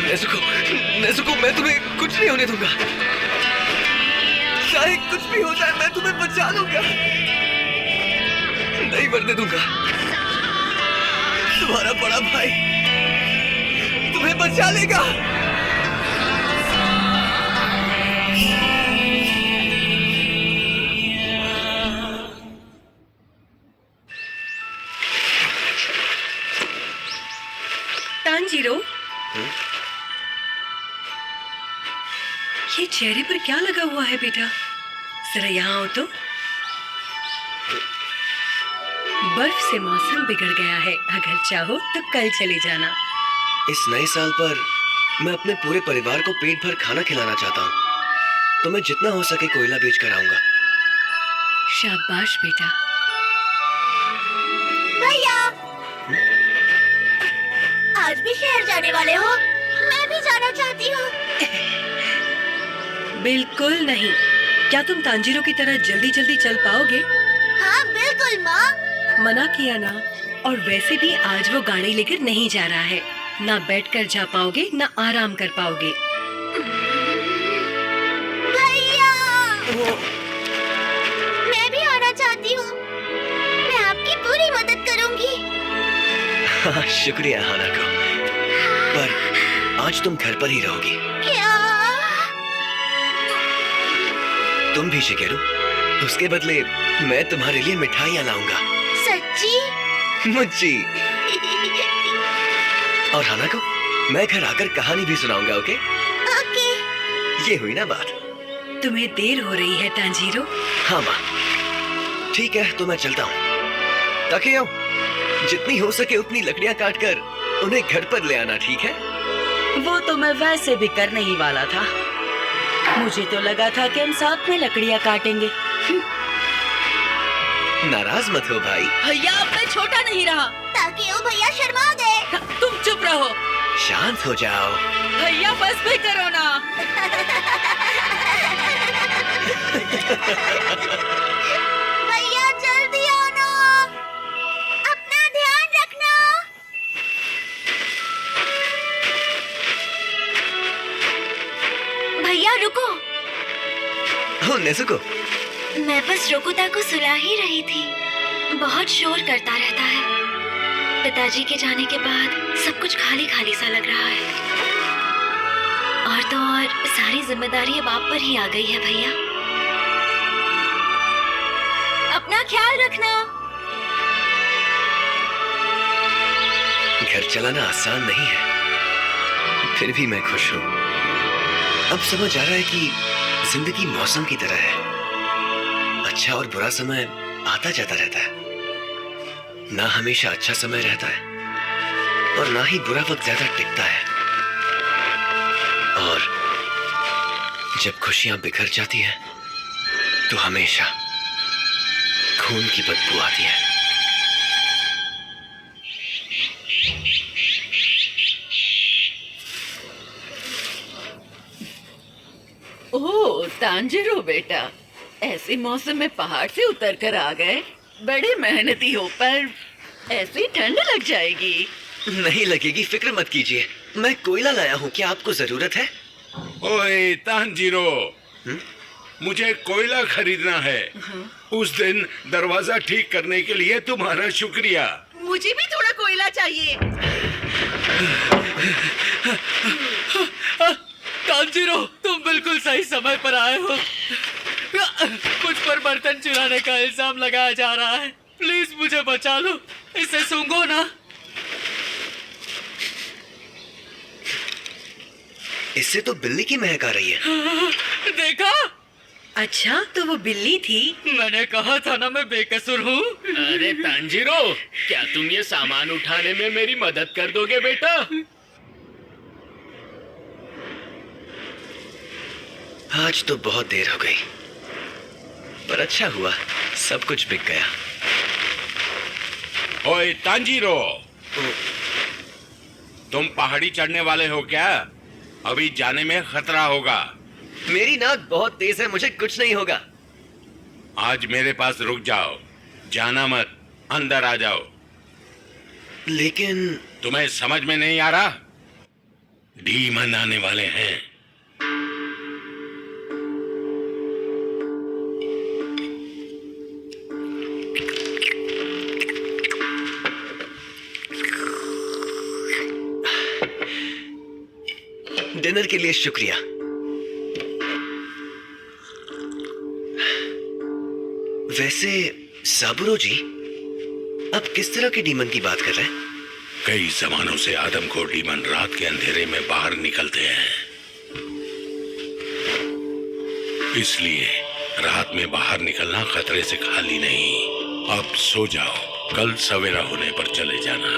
Nezuko, Nezuko, मैं तुम्हें कुछ नहीं होने दूंगा। चाहे कुछ भी हो जाए, मैं तुम्हें बचा लूंगा। नहीं मरने दूंगा। तुम्हारा बड़ा भाई तुम्हें बचा लेगा। तांजीरो, ये चेहरे पर क्या लगा हुआ है बेटा? जरा यहाँ आओ तो। बर्फ से मौसम बिगड़ गया है, अगर चाहो तो कल चले जाना। इस नए साल पर मैं अपने पूरे परिवार को पेट भर खाना खिलाना चाहता हूँ, तो मैं जितना हो सके कोयला बेच कर आऊंगा। शाबाश बेटा। भैया, आज भी शहर जाने वाले हो? मैं भी जाना चाहती हूँ। बिल्कुल नहीं। क्या तुम तांजीरो की तरह जल्दी जल्दी चल पाओगे? हाँ बिल्कुल माँ। मना किया ना। और वैसे भी आज वो गाड़ी लेकर नहीं जा रहा है। ना बैठकर जा पाओगे, ना आराम कर पाओगे। भैया, मैं भी आना चाहती हूँ। मैं आपकी पूरी मदद करूँगी। हाँ, शुक्रिया हानाको, पर आज तुम घर पर ही रहोगी। क्या? तुम भी शिकेरू, उसके बदले मैं तुम्हारे लिए मिठाइयाँ लाऊंगा। सच्ची? मुच्ची। और हानाको, मैं घर आकर कहानी भी सुनाऊंगा। ओके? ओके। ये हुई ना बात। तुम्हें देर हो रही है तांजीरो। हाँ माँ, ठीक है, तो मैं चलता हूँ। ताकि जितनी हो सके उतनी लकड़ियाँ काटकर उन्हें घर पर ले आना, ठीक है? वो तो मैं वैसे भी करने ही वाला था। मुझे तो लगा था कि हम साथ में लकड़ियाँ काटेंगे। नाराज मत हो भाई। भैया, अब मैं छोटा नहीं रहा। ताकि वो भैया शर्मा गए। तुम चुप रहो। शांत हो जाओ। भैया बस भी करो ना। भैया जल्दी आना। अपना ध्यान रखना। भैया रुको। हो नेज़ुको, मैं बस रोकुता को सुला ही रही थी। बहुत शोर करता रहता है। पिताजी के जाने के बाद सब कुछ खाली खाली सा लग रहा है। और तो और सारी जिम्मेदारी अब आप पर ही आ गई है भैया। अपना ख्याल रखना। घर चलाना आसान नहीं है, फिर भी मैं खुश हूँ। अब समझ आ रहा है कि जिंदगी मौसम की तरह है। अच्छा और बुरा समय आता जाता रहता है। ना हमेशा अच्छा समय रहता है और ना ही बुरा वक्त ज्यादा टिकता है। और जब खुशियां बिखर जाती हैं, तो हमेशा खून की बदबू आती है। ओह तांजीरो बेटा, ऐसे मौसम में पहाड़ से उतर कर आ गए। बड़े मेहनती हो, पर ऐसी ठंड लग जाएगी। नहीं लगेगी, फिक्र मत कीजिए। मैं कोयला लाया हूँ, क्या आपको जरूरत है? ओए तांजीरो, मुझे कोयला खरीदना है। उस दिन दरवाजा ठीक करने के लिए तुम्हारा शुक्रिया। मुझे भी थोड़ा कोयला चाहिए। तांजीरो, तुम बिल्कुल सही समय पर आए हो। मुझ पर बर्तन चुराने का इल्जाम लगाया जा रहा है। प्लीज मुझे बचा लो, इसे सूंघो ना। इससे तो बिल्ली की महक आ रही है। देखा? अच्छा, तो वो बिल्ली थी। मैंने कहा था ना मैं बेकसूर हूँ। अरे तांजीरो, क्या तुम ये सामान उठाने में मेरी मदद कर दोगे बेटा? आज तो बहुत देर हो गई, पर अच्छा हुआ, सब कुछ बिक गया। ओए तांजीरो, तुम पहाड़ी चढ़ने वाले हो क्या? अभी जाने में खतरा होगा। मेरी नाक बहुत तेज है, मुझे कुछ नहीं होगा। आज मेरे पास रुक जाओ, जाना मत, अंदर आ जाओ। लेकिन तुम्हें समझ में नहीं आ रहा? डीमन आने वाले हैं। डिनर के लिए शुक्रिया। वैसे साबुरो जी, आप किस तरह के डीमन की बात कर रहे हैं? कई जमानों से आदम को डीमन रात के अंधेरे में बाहर निकलते हैं, इसलिए रात में बाहर निकलना खतरे से खाली नहीं। अब सो जाओ, कल सवेरा होने पर चले जाना।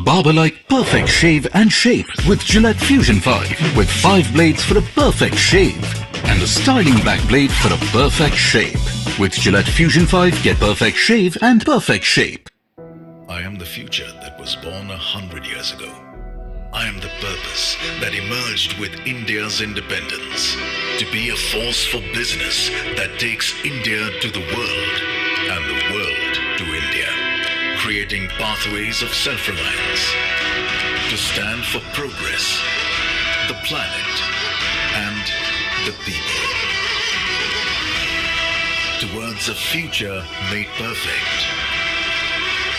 Barber-like perfect shave and shape with Gillette Fusion 5 with 5 blades for a perfect shave and a styling back blade for a perfect shape. With Gillette Fusion 5, get perfect shave and perfect shape. I am the future that was born 100 years ago. I am the purpose that emerged with India's independence. To be a force for business that takes India to the world and the world to India. Creating pathways of self-reliance. To stand for progress, the planet and the people. Towards a future made perfect.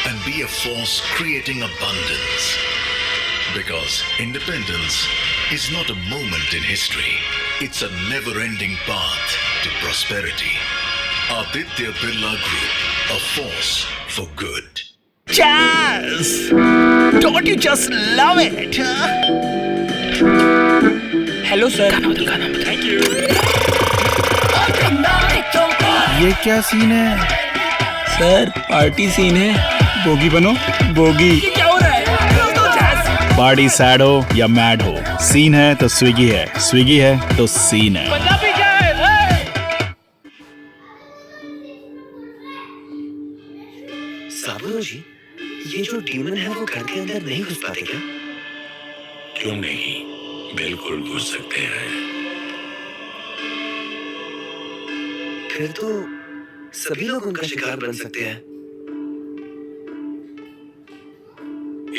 And be a force creating abundance. Because independence is not a moment in history. It's a never-ending path to prosperity. Aditya Birla Group, a force for good. Jazz! Don't you just love it? Hello, sir. Thank you. ये क्या scene है? Sir, party scene है। Bogie बनो, bogie. ये क्या हो रहा है? पार्टी सैड हो या मैड हो, सीन है तो स्विगी है, स्विगी है तो सीन है। पंजाबी क्या है? साबुरो जी, ये जो डीमन है वो घर के अंदर नहीं घुस पाते क्या? क्यों नहीं, बिल्कुल घुस सकते हैं। फिर तो सभी लोग उनका शिकार बन सकते हैं।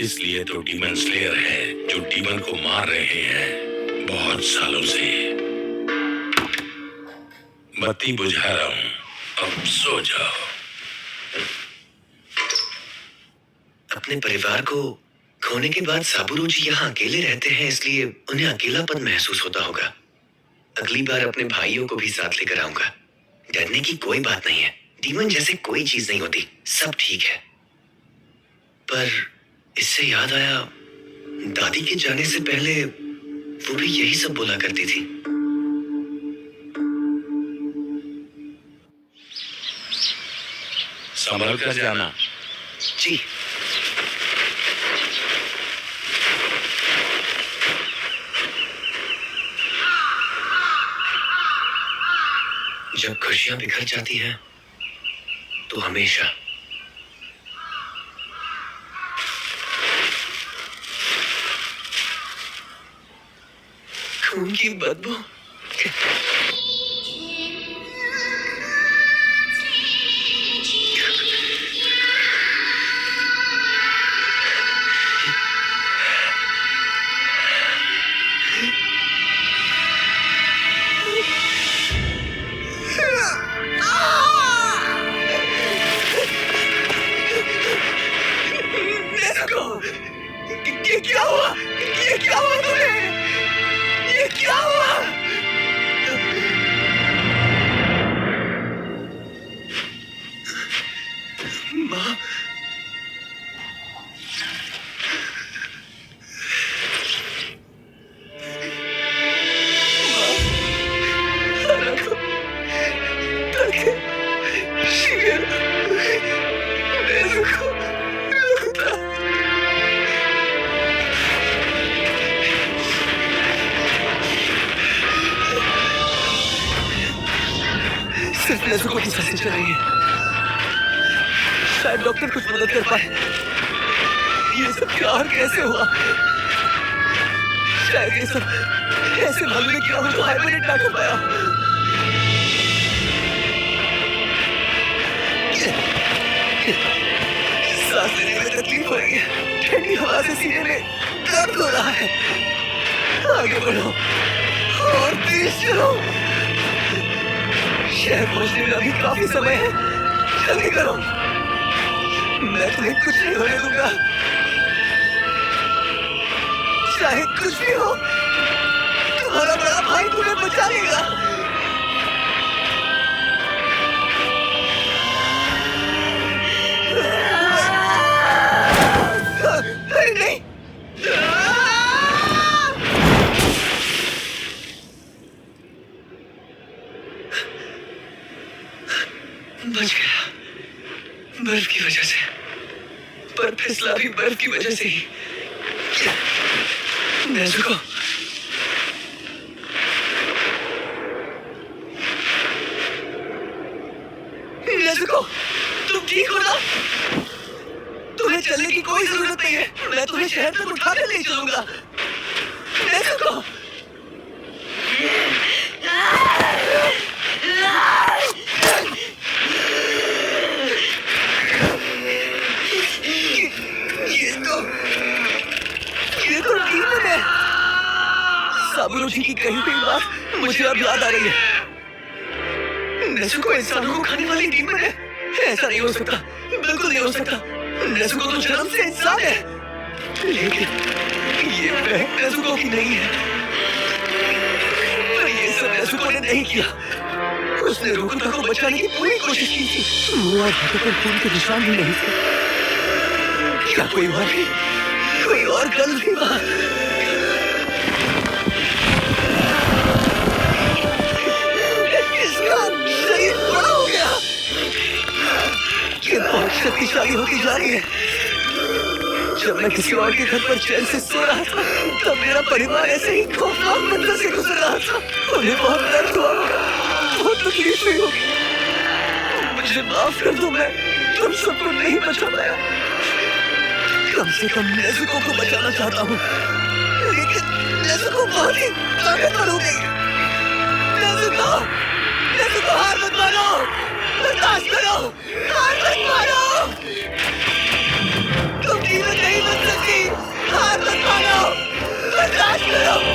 इसलिए तो डीमन स्लेयर है जो डीमन को मार रहे हैं बहुत सालों से। बत्ती बुझा रहा हूं, अब सो जाओ। अपने परिवार को खोने के बाद साबुरो जी यहाँ अकेले रहते हैं, इसलिए उन्हें अकेलापन महसूस होता होगा। अगली बार अपने भाइयों को भी साथ लेकर आऊंगा। डरने की कोई बात नहीं है, डीमन जैसे कोई चीज नहीं होती, सब ठीक है। पर इससे याद आया, दादी के जाने से पहले वो भी यही सब बोला करती थी। संभल कर जाना। जी। जब खुशियां बिखर जाती हैं तो हमेशा। खून की बदबू। ये क्या हुआ? ये क्या हुआ तुम्हें? ये क्या हुआ? माँ, सिर्फ नेज़ुको की सांसें चल रही है। शायद डॉक्टर कुछ मदद कर पाए। ये सब क्या और कैसे हुआ? शायद ये सब ऐसे भालू ने किया हो जो हाइबरनेट ना कर पाया। सांस लेने में तकलीफ हो रही है, ठंडी हवा से सीने में दर्द हो रहा है। आगे बढ़ो और तेज चलो। शहर पहुंचने में अभी काफी समय है, जल्दी करो। मैं तुम्हें कुछ नहीं होने दूंगा, चाहे कुछ भी हो। तुम्हारा बड़ा भाई तुम्हें बचा लेगा। अरे नहीं, बच गया बर्फ की वजह से, पर फिसला भी बर्फ की वजह से ही। नेज़ुको, नेज़ुको, तुम ठीक हो ना? तुम्हें चलने की कोई जरूरत नहीं है, मैं तुम्हें शहर तक उठाकर ले चलूंगा। नेज़ुको, ये तो नींद है। साबुरो जी की कही हुई बात मुझे अब याद आ रही है। नेज़ुको इंसानों को खाने वाली डीमन है। ऐसा नहीं हो सकता, बिल्कुल नहीं हो सकता। नेज़ुको तो जन्म से इंसान है, लेकिन ये बहन नेज़ुको की नहीं है। पर ये सब नेज़ुको ने नहीं किया। उसने रोकुता को बचाने की पूरी कोशिश की थी। मुंह और हाथों पर खून के निशान भी नहीं थे। क्या कोई और भी, कोई और गल थी वहां? इसका शरीर बड़ा हो गया, ये बहुत शक्तिशाली होती जा रही है। जब मैं किसी और के घर पर चैन से सो रहा था, तब मेरा परिवार ऐसे ही खौफनाक मंजर से गुजर रहा था। उन्हें बहुत दर्द हुआ होगा, बहुत तकलीफ हुई होगी। मुझे माफ कर दो, मैं तुम सबको नहीं बचा पाया। कम से कम नेज़ुको को बचाना चाहता हूँ, लेकिन नेज़ुको बहुत ही ताकतवर हो गई। नेज़ुको, नेज़ुको हार मत मानो, बर्दाश्त करो, हार मत मानो। तुम जीवित नहीं बच सकती, हार मत मानो, बर्दाश्त करो।